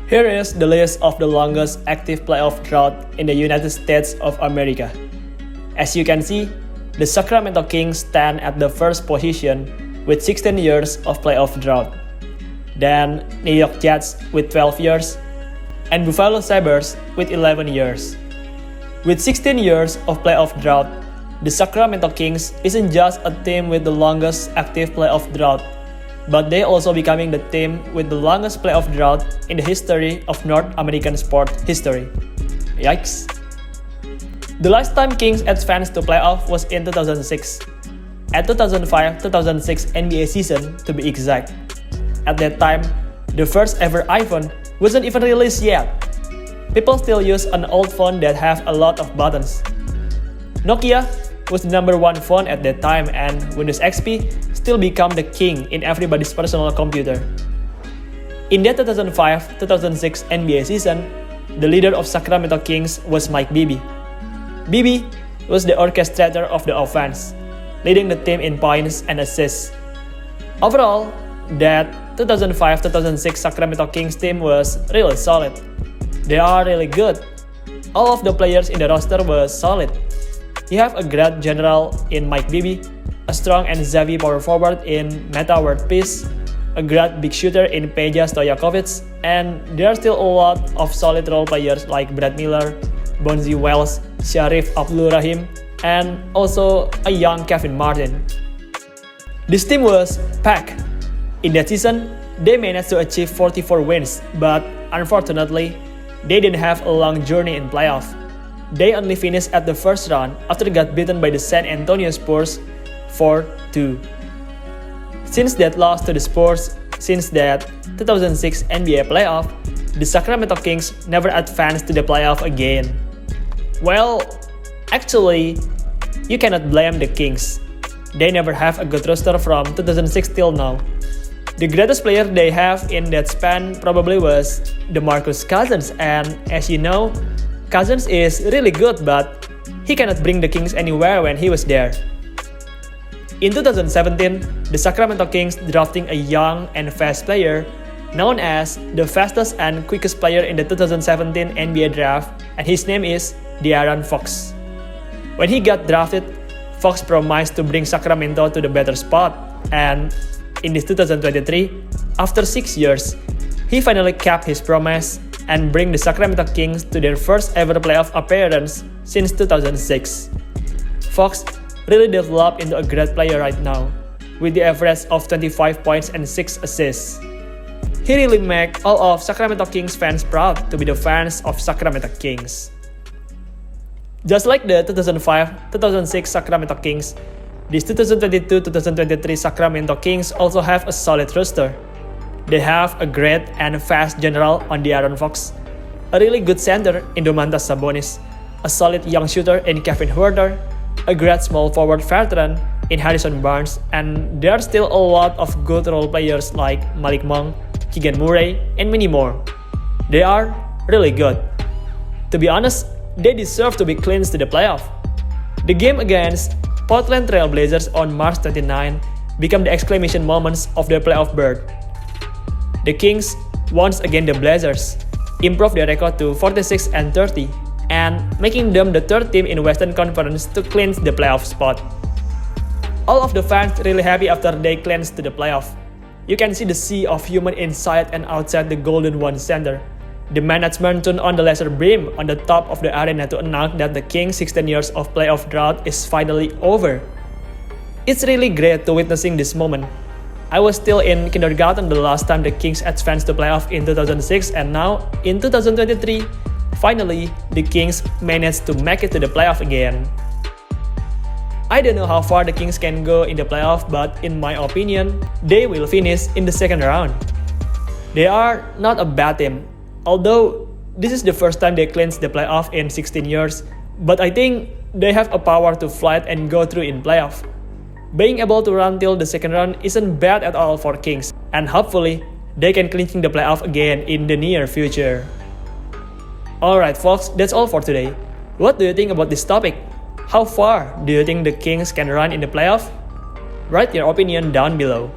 Here is the list of the longest active playoff drought in the United States of America. As you can see, the Sacramento Kings stand at the first position with 16 years of playoff drought. Then New York Jets with 12 years, and Buffalo Sabres with 11 years. With 16 years of playoff drought, the Sacramento Kings isn't just a team with the longest active playoff drought, but they also becoming the team with the longest playoff drought in the history of North American sport history. Yikes. The last time Kings advanced to playoff was in 2006, at 2005-2006 NBA season to be exact. At that time, the first ever iPhone wasn't even released yet. People still use an old phone that have a lot of buttons. Nokia was the number one phone at that time, and Windows XP still become the king in everybody's personal computer. In that 2005-2006 NBA season, the leader of Sacramento Kings was Mike Bibby. Bibby was the orchestrator of the offense, leading the team in points and assists. Overall, that 2005-2006 Sacramento Kings team was really solid. They are really good. All of the players in the roster were solid. You have a great general in Mike Bibby, a strong and savvy power forward in Meta World Peace, a great big shooter in Peja Stojakovic, and there are still a lot of solid role players like Brad Miller, Bonzi Wells, Sharif Abdul-Rahim, and also a young Kevin Martin. This team was packed. In that season, they managed to achieve 44 wins, but unfortunately, they didn't have a long journey in playoff. They only finished at the first round after they got beaten by the San Antonio Spurs 4-2. Since that loss to the Spurs, since that 2006 NBA playoff, the Sacramento Kings never advanced to the playoff again. Well, actually, you cannot blame the Kings. They never have a good roster from 2006 till now. The greatest player they have in that span probably was DeMarcus Cousins, and as you know, Cousins is really good, but he cannot bring the Kings anywhere when he was there. In 2017, the Sacramento Kings drafting a young and fast player known as the fastest and quickest player in the 2017 NBA draft, and his name is De'Aaron Fox. When he got drafted, Fox promised to bring Sacramento to the better spot, and in this 2023, after 6 years, he finally kept his promise and bring the Sacramento Kings to their first ever playoff appearance since 2006. Fox really developed into a great player right now, with the average of 25 points and 6 assists. He really make all of Sacramento Kings fans proud to be the fans of Sacramento Kings. Just like the 2005-2006 Sacramento Kings, these 2022-2023 Sacramento Kings also have a solid roster. They have a great and fast general on De'Aaron Fox, a really good center in Domantas Sabonis, a solid young shooter in Kevin Huerter, a great small forward veteran in Harrison Barnes, and there are still a lot of good role players like Malik Monk, Keegan Murray, and many more. They are really good. To be honest, they deserve to be clinched to the playoff. The game against Portland Trail Blazers on March 29 became the exclamation moments of their playoff berth. The Kings once again the Blazers improved their record to 46-30 and making them the third team in Western Conference to clinch the playoff spot. All of the fans really happy after they clinched to the playoff. You can see the sea of human inside and outside the Golden One Center. The management turned on the laser beam on the top of the arena to announce that the Kings' 16 years of playoff drought is finally over. It's really great to witnessing this moment. I was still in kindergarten the last time the Kings advanced to playoff in 2006, and now, in 2023, finally, the Kings managed to make it to the playoff again. I don't know how far the Kings can go in the playoff, but in my opinion, they will finish in the second round. They are not a bad team, although this is the first time they clinched the playoff in 16 years, but I think they have a power to fight and go through in playoff. Being able to run till the second round isn't bad at all for Kings, and hopefully, they can clinching the playoff again in the near future. Alright folks, that's all for today. What do you think about this topic? How far do you think the Kings can run in the playoff? Write your opinion down below.